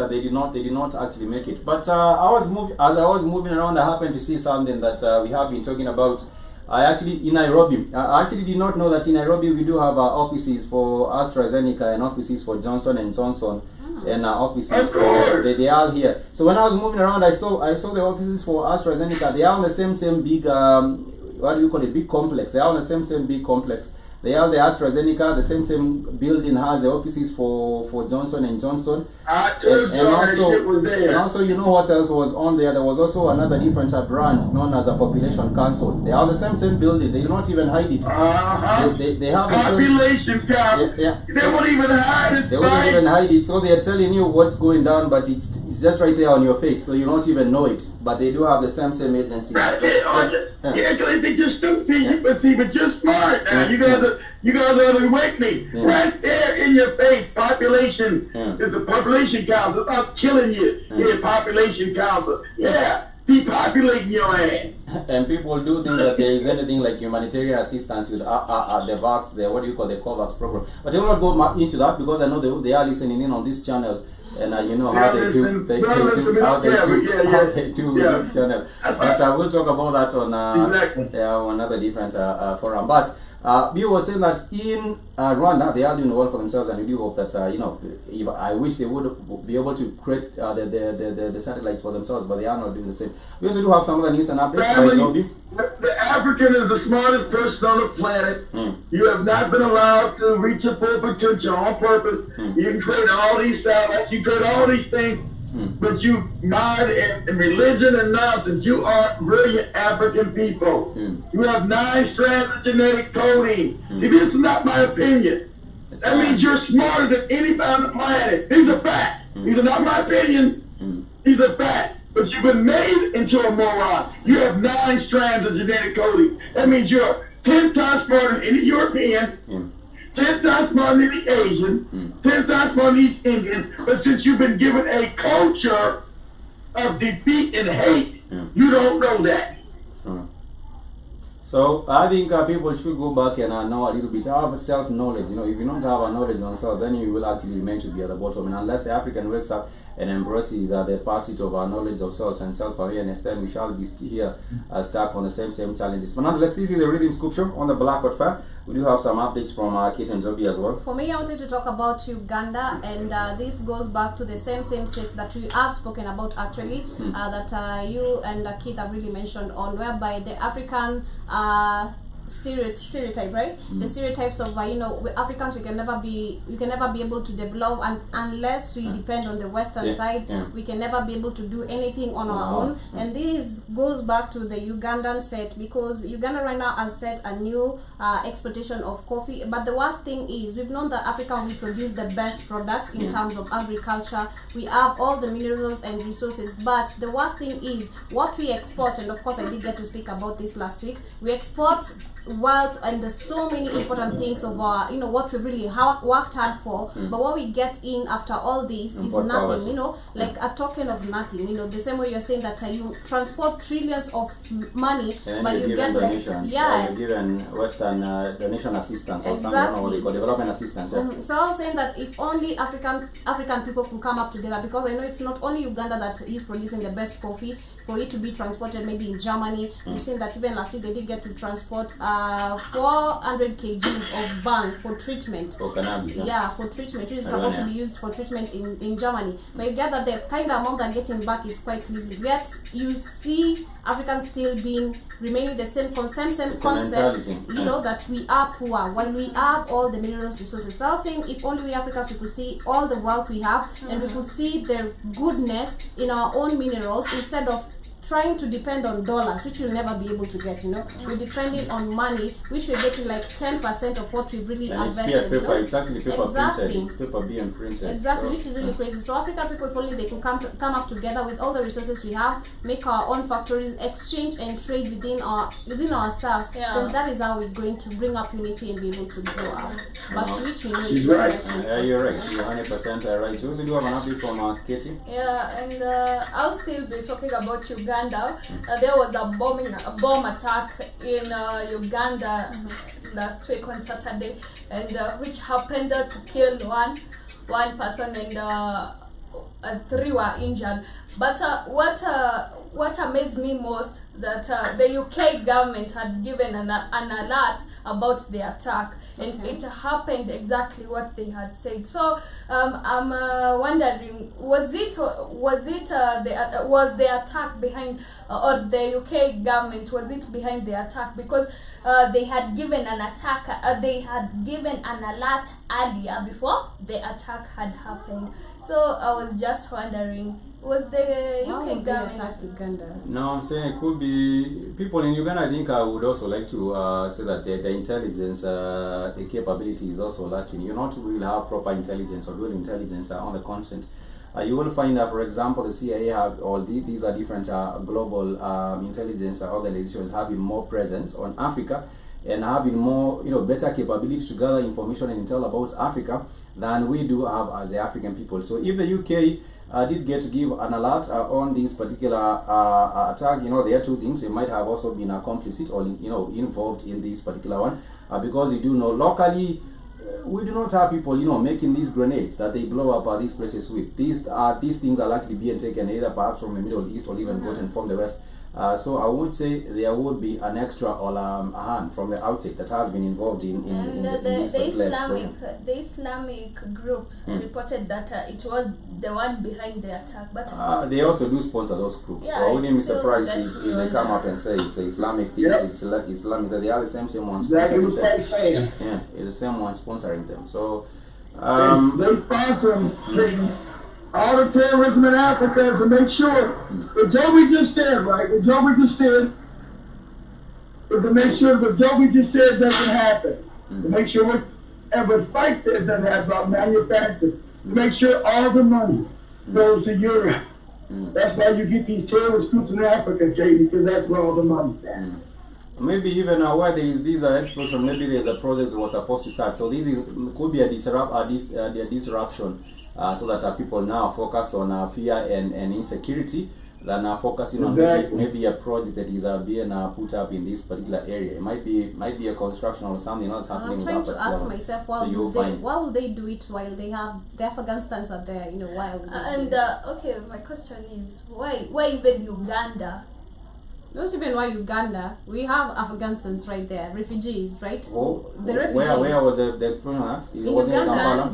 actually make it. But as I was moving around, I happened to see something that we have been talking about. In Nairobi, I actually did not know that in Nairobi we do have offices for AstraZeneca and offices for Johnson & Johnson. and offices Of for course. they are here. So when I was moving around, I saw the offices for AstraZeneca. They are on the same big what do you call it, big complex. They are on the same big complex. They have the AstraZeneca, the same building has the offices for Johnson and Johnson. And also, you know what else was on there? There was also another different brand known as a Population Council. They are the same building. They do not even hide it. They have the population count. Yeah. They won't even hide it. They wouldn't even hide it. So they are telling you what's going down, but it's just right there on your face, so you don't even know it. But they do have the same agency. Right there. Yeah, because they just stupid. But you're smart now. You guys are with me. Yeah. Right there in your face, population is the population council. It's not killing you. Yeah, population council. Yeah, depopulating your ass. And people do think that there is anything like humanitarian assistance with the VAX, the what do you call the COVAX program. But I will not go into that because I know they are listening in on this channel. And you know how they do this channel. But I will talk about that on another different forum. But you were saying that in Rwanda they are doing well for themselves, and we do hope that I wish they would be able to create the satellites for themselves, but they are not doing the same. We also do have some other news and updates by Toby. The African is the smartest person on the planet. You have not been allowed to reach your full potential on purpose. You can create all these satellites, you create all these things, but you mind in religion and nonsense. You are brilliant African people. You have 9 strands of genetic coding. See, this is not my opinion. That means you're smarter than anybody on the planet. These are facts. These are not my opinions. These are facts. But you've been made into a moron. You have 9 strands of genetic coding. That means you're 10 times smarter than any European, 10 times smarter than any Asian, 10 times smarter than East Indian. But since you've been given a culture of defeat and hate, you don't know that. So I think people should go back and know a little bit. Have self-knowledge. You know, if you don't have a knowledge on self, then you will actually remain to be at the bottom. And unless the African wakes up and embraces the pursuit of our knowledge of self and self-awareness, then we shall be still here stuck on the same challenges. But nonetheless, this is the Rhythm Scoop Show on the Black Hot Fire. We do have some updates from Kate and Zobi as well. For me, I wanted to talk about Uganda, and this goes back to the same state that we have spoken about actually, that you and Keith have really mentioned on, whereby the African stereotype, right? The stereotypes of Africans, we can never be able to develop unless we depend on the Western side. We can never be able to do anything on our own. And this goes back to the Ugandan set, because Uganda right now has set a new exploitation of coffee. But the worst thing is, we've known that Africa, we produce the best products in terms of agriculture. We have all the minerals and resources, but the worst thing is what we export. And of course, I did get to speak about this last week. We export wealth and there's so many important things of our, what we really worked hard for, but what we get in after all this is nothing, like a token of nothing. The same way you're saying that you transport trillions of money, but you get donations, you're given Western donation assistance or something, what they call development assistance. So I'm saying that if only African people could come up together, because I know it's not only Uganda that is producing the best coffee, for it to be transported maybe in Germany. We've seen that even last week they did get to transport 400 kgs of bang for treatment. For cannabis, for treatment, which is supposed to be used for treatment in Germany. But you get that the kind of amount they're getting back is quite little. Yet you see Africans still remaining the same concept, that we are poor while we have all the minerals resources. So I was saying, if only we Africans, we could see all the wealth we have, and we could see the goodness in our own minerals, instead of trying to depend on dollars, which we'll never be able to get. We're depending on money, which we're getting like 10% of what we've really invested. It's paper, it's actually paper printed. It's paper being printed. Exactly, which is really crazy. So African people, if only they could come up together with all the resources we have, make our own factories, exchange and trade within ourselves, then that is how we're going to bring up unity and be able to grow up. But which we know She's right. You're right. You're 100% right. You also do have an update from Katie? Yeah, and I'll still be talking about Uganda. There was a bomb attack in Uganda last week on Saturday, and which happened to kill one person, and 3 were injured. But what amazed me most, that the UK government had given an alert about the attack, and it happened exactly what they had said. So I'm wondering, was the attack behind, or the UK government, was it behind the attack? Because they had given an alert earlier before the attack had happened. So I was just wondering, was the UK government attack Uganda? No, I'm saying it could be people in Uganda. I think I would also like to say that the intelligence, the capability is also lacking. You not really have proper intelligence or real intelligence on the continent. You will find that, for example, the CIA have, or these are different global intelligence organizations having more presence on Africa and having more, better capability to gather information and intel about Africa than we do have as the African people. So if the UK did get to give an alert on this particular attack, there are two things. They might have also been complicit or involved in this particular one, because you do know locally we do not have people making these grenades that they blow up these places with. These things are likely being taken either perhaps from the Middle East or even gotten from the West. So I would say there would be an extra or a hand from the outset that has been involved in this particular the Islamic group reported that it was the one behind the attack, but they also do sponsor those groups. So I wouldn't be surprised if they come up and say it's Islamic things, it's Islamic, that they are the same ones sponsoring them. Yeah, it's the same ones sponsoring them. So they sponsor them. All the terrorism in Africa is to make sure, what Joby just said, right? What Joby just said is to make sure what Joby just said doesn't happen. To make sure whatever Spike said doesn't happen about manufacturing. To make sure all the money goes to Europe. That's why you get these terrorist groups in Africa, Katie, because that's where all the money's at. Maybe even where there is these explosion, maybe there's a project that was supposed to start. So this could be a disruption. So that people now focus on fear and insecurity than focusing on maybe a project that is being put up in this particular area. It might be a construction or something else happening. I'm trying to ask myself, why will they do it while they have the Afghanistans are there? Why would they okay, my question is, why even Uganda? Not even why Uganda. We have Afghanistans right there, refugees, right? Oh, the refugees. Where was the explosion at? It was in Kampala.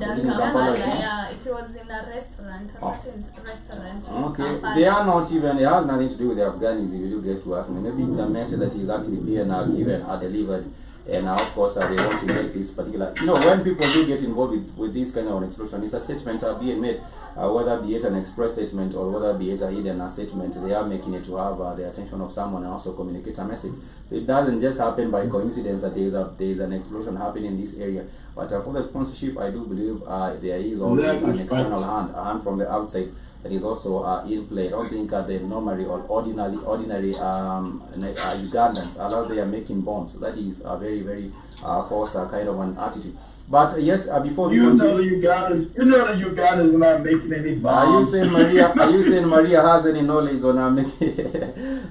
Yeah, it was in a restaurant, a certain restaurant. Okay, they are not even. It has nothing to do with the Afghans. If you do get to ask me, maybe it's a message that is actually being given or delivered. And of course, they want to make this particular. When people do get involved with this kind of an explosion, it's a statement being made, whether be it an express statement or whether be it a hidden statement. They are making it to have the attention of someone and also communicate a message. So it doesn't just happen by coincidence that there is an explosion happening in this area. But for the sponsorship, I do believe there is always an external hand, a hand from the outside that is also in play. I don't think the normally or ordinary Ugandans are out there making bombs. That is a very, very false kind of an attitude. But yes, before we continue, the Ugandans are not making any bombs. Are you saying Maria has any knowledge on making?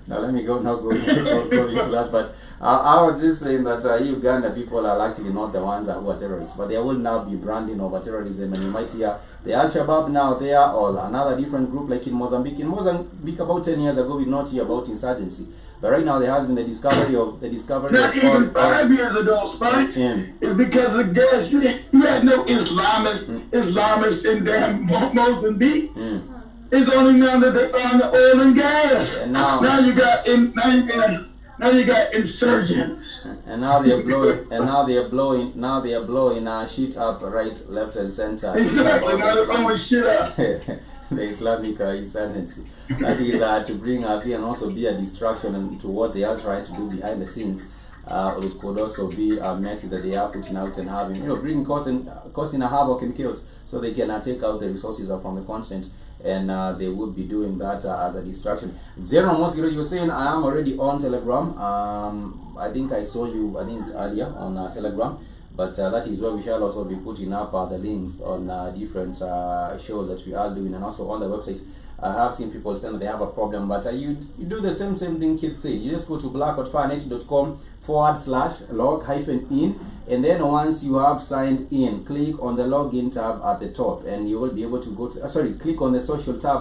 Now let me not go into that. But I was just saying that Uganda people are actually not the ones who are terrorists, but there will now be branding over terrorism, and you might hear the Al-Shabaab now there, or another different group like in Mozambique. In Mozambique, about 10 years ago, we did not hear about insurgency. But right now, there has been the discovery of even 5 years ago, Spike. It's because of gas. You had no Islamists in damn Mozambique. It's only now that they found the oil and gas. And now you got insurgents. And now they are blowing. Now they are blowing shit up right, left, and center. Exactly. Now they're blowing shit up. The Islamic insurgency. That is to bring fear and also be a distraction to what they are trying to do behind the scenes. It could also be a message that they are putting out and having, bringing causing a havoc and chaos, so they can take out the resources from the continent, and they would be doing that as a distraction. Zero Mosquito, you're saying I am already on Telegram. I think I saw you, earlier on Telegram. But that is where we shall also be putting up the links on different shows that we are doing, and also on the website. I have seen people saying that they have a problem, but you do the same thing kids say. You just go to blackoutfirenet.com/log-in, and then once you have signed in, click on the login tab at the top, and you will be able to go to click on the social tab.